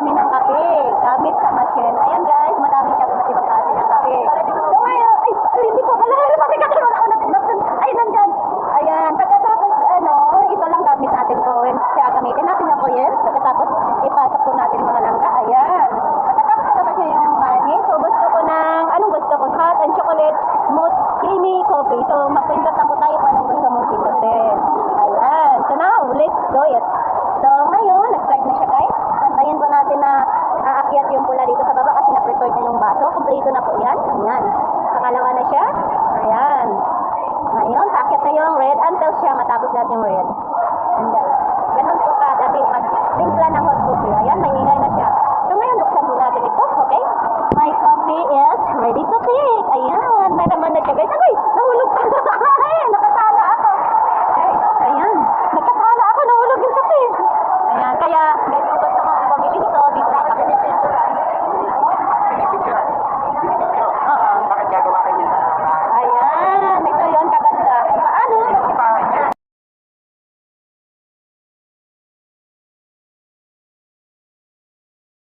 kami ng kape. Gamit sa machine. Ayan guys, madami siya kasi magkasi ng kape. So ngayon, ay, hindi po pala. Sabi ka naman ako ay, nandyan. Ayan, pagkatapos, ito lang gamit natin po. Kaya gamitin natin ang coins. Pagkatapos, ipasok po natin mga langga. Ayan. Pagkatapos ito kasi yung money. So gusto ko ng, anong gusto ko? Hot and chocolate, smooth, creamy coffee. So magpindot na po tayo kung anong gusto mong pindutin. Ayan. So now, let's do it. So ngayon, nag-start na siya guys. Antayin po natin na aakyat yung pula dito sa baba kasi na-prepare na yung baso. Kompleto na po yan. Ayan. Pangalawa na siya. Ayan. Ngayon, aakyat na yung red until siya matapos lahat yung red. And ganun po ka dati pag timpla ng hot coffee. Ayan, may ingay na siya.